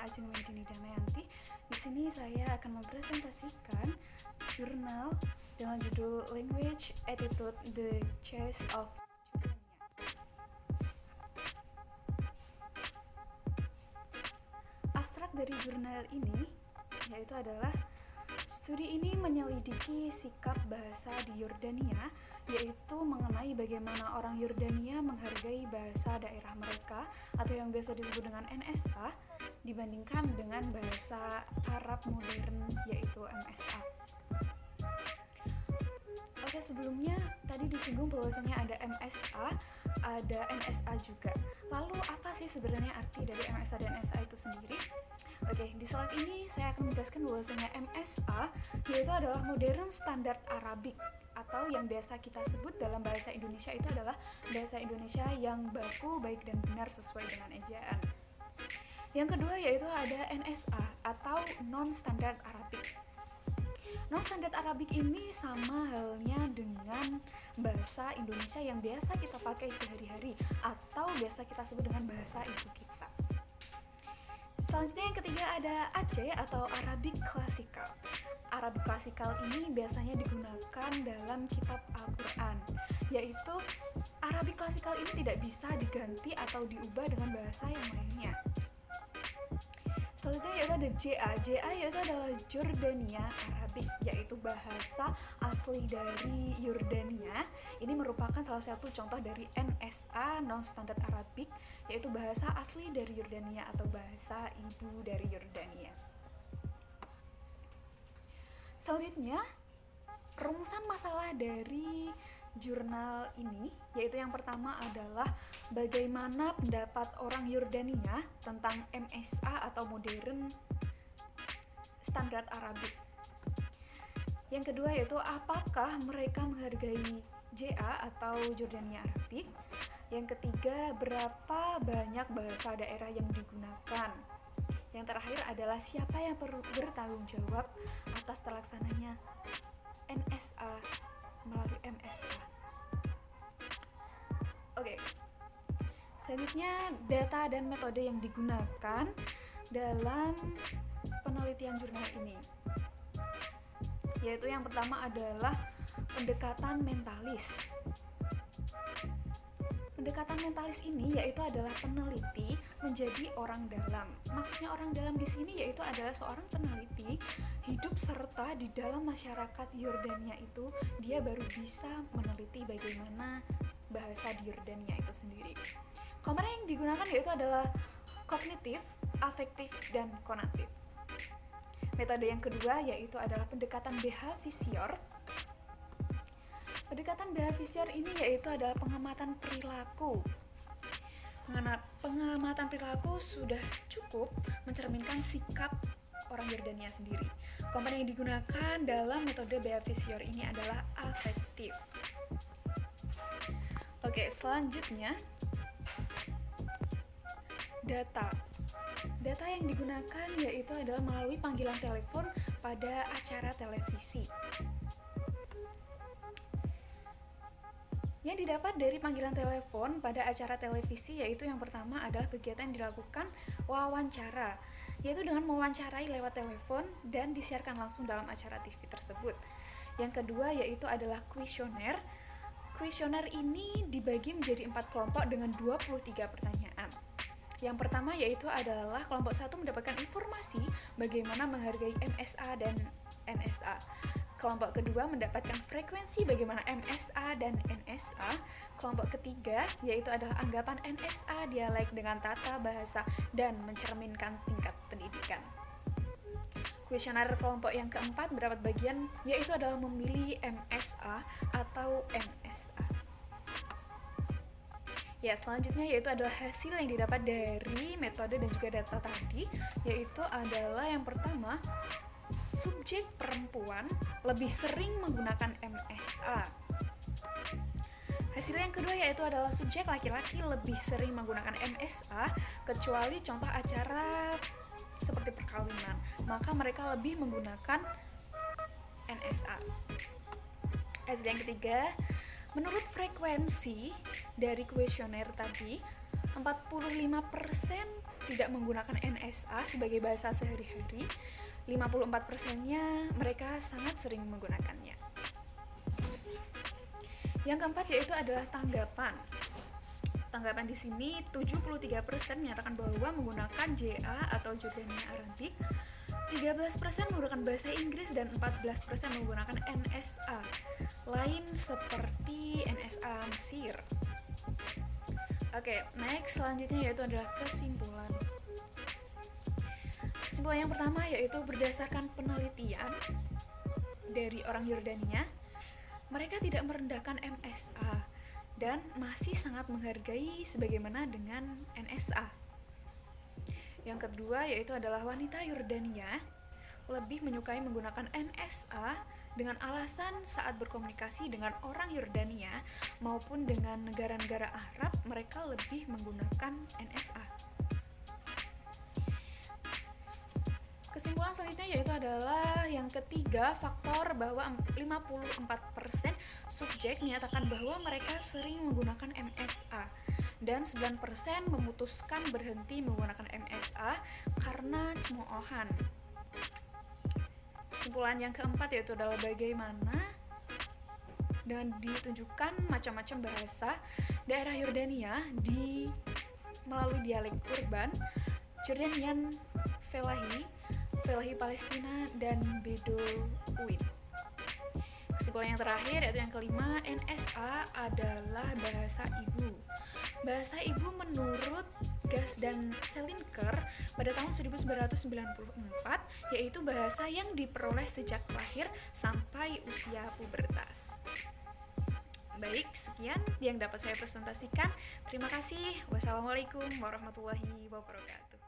saya Ajeng Medini Damayanti. Di sini saya akan mempresentasikan jurnal dengan judul Language, Attitude, the Choice of Jordania. Abstrak dari jurnal ini yaitu adalah studi ini menyelidiki sikap bahasa di Yordania, yaitu mengenai bagaimana orang Yordania menghargai bahasa daerah mereka atau yang biasa disebut dengan NSA dibandingkan dengan bahasa Arab modern yaitu MSA. Oke, sebelumnya tadi disinggung bahwasanya ada MSA, ada NSA juga. Lalu apa sih sebenarnya arti dari MSA dan NSA itu sendiri? Oke, di slide ini saya akan menjelaskan bahwasanya MSA yaitu adalah Modern Standard Arabic atau yang biasa kita sebut dalam bahasa Indonesia itu adalah bahasa Indonesia yang baku, baik dan benar sesuai dengan ejaan. Yang kedua yaitu ada NSA atau Non-Standard Arabic. Non-Standard Arabic ini sama halnya dengan bahasa Indonesia yang biasa kita pakai sehari-hari atau biasa kita sebut dengan bahasa ibu kita. Selanjutnya yang ketiga ada AC atau Arabic Classical. Arabic Classical ini biasanya digunakan dalam kitab Al-Quran, yaitu Arabic Classical ini tidak bisa diganti atau diubah dengan bahasa yang lainnya. Selanjutnya yaitu ada JA. JA yaitu adalah Jordania Arabic, yaitu bahasa asli dari Yordania. Ini merupakan salah satu contoh dari NSA, Non-Standard Arabic, yaitu bahasa asli dari Yordania atau bahasa ibu dari Yordania. Selanjutnya, rumusan masalah dari jurnal ini, yaitu yang pertama adalah bagaimana pendapat orang Yordania tentang MSA atau Modern Standard Arabic. Yang kedua yaitu apakah mereka menghargai JA atau Jordania Arabic. Yang ketiga, berapa banyak bahasa daerah yang digunakan. Yang terakhir adalah siapa yang perlu bertanggung jawab atas terlaksananya NSA melalui MSA. Oke. Selanjutnya, data dan metode yang digunakan dalam penelitian jurnal ini. Yaitu yang pertama adalah pendekatan mentalis. Pendekatan mentalis ini yaitu adalah peneliti menjadi orang dalam. Maksudnya orang dalam di sini yaitu adalah seorang peneliti hidup serta di dalam masyarakat Yordania itu, dia baru bisa meneliti bagaimana bahasa di Yordania itu sendiri. Komponen yang digunakan yaitu adalah kognitif, afektif, dan konatif. Metode yang kedua yaitu adalah pendekatan behavior. Pendekatan behavior ini yaitu adalah pengamatan perilaku. Pengamatan perilaku sudah cukup mencerminkan sikap orang Yordania sendiri. Komponen yang digunakan dalam metode behavior ini adalah afektif. Oke, selanjutnya data. Data yang digunakan yaitu adalah melalui panggilan telepon pada acara televisi. Yang didapat dari panggilan telepon pada acara televisi yaitu yang pertama adalah kegiatan yang dilakukan wawancara, yaitu dengan mewawancarai lewat telepon dan disiarkan langsung dalam acara TV tersebut. Yang kedua yaitu adalah kuesioner. Kuesioner ini dibagi menjadi 4 kelompok dengan 23 pertanyaan. Yang pertama yaitu adalah kelompok 1 mendapatkan informasi bagaimana menghargai MSA dan NSA. Kelompok kedua mendapatkan frekuensi bagaimana MSA dan NSA. Kelompok ketiga yaitu adalah anggapan NSA dialek dengan tata bahasa dan mencerminkan tingkat pendidikan. Kuesioner kelompok yang keempat mendapat bagian yaitu adalah memilih MSA atau NSA. Ya, selanjutnya yaitu adalah hasil yang didapat dari metode dan juga data tadi, yaitu adalah yang pertama, subjek perempuan lebih sering menggunakan MSA. Hasil yang kedua yaitu adalah subjek laki-laki lebih sering menggunakan MSA kecuali contoh acara seperti perkawinan, maka mereka lebih menggunakan NSA. Hasil yang ketiga, menurut frekuensi dari kuesioner tadi, 45% tidak menggunakan NSA sebagai bahasa sehari-hari, 54%-nya mereka sangat sering menggunakannya. Yang keempat yaitu adalah tanggapan. Tanggapan di sini 73% menyatakan bahwa menggunakan JA atau Jordania Arabic, 13% menggunakan bahasa Inggris, dan 14% menggunakan NSA lain seperti NSA Mesir. Oke, next selanjutnya yaitu adalah kesimpulan. Kesimpulan yang pertama yaitu berdasarkan penelitian dari orang Yordania, mereka tidak merendahkan MSA dan masih sangat menghargai sebagaimana dengan NSA. Yang kedua yaitu adalah wanita Yordania lebih menyukai menggunakan NSA dengan alasan saat berkomunikasi dengan orang Yordania maupun dengan negara-negara Arab, mereka lebih menggunakan NSA. Kesimpulan selanjutnya yaitu adalah yang ketiga, faktor bahwa 54% subjek menyatakan bahwa mereka sering menggunakan MSA dan 9% memutuskan berhenti menggunakan MSA karena cemoohan. Kesimpulan yang keempat yaitu adalah bagaimana dengan ditunjukkan macam-macam bahasa daerah Yordania melalui dialek urban, Jordanian Felahi Palestina, dan Bedouin. Kesimpulan yang terakhir yaitu yang kelima, NSA adalah bahasa ibu. Bahasa ibu menurut Gas dan Selinker pada tahun 1994, yaitu bahasa yang diperoleh sejak lahir sampai usia pubertas. Baik, sekian yang dapat saya presentasikan. Terima kasih. Wassalamualaikum warahmatullahi wabarakatuh.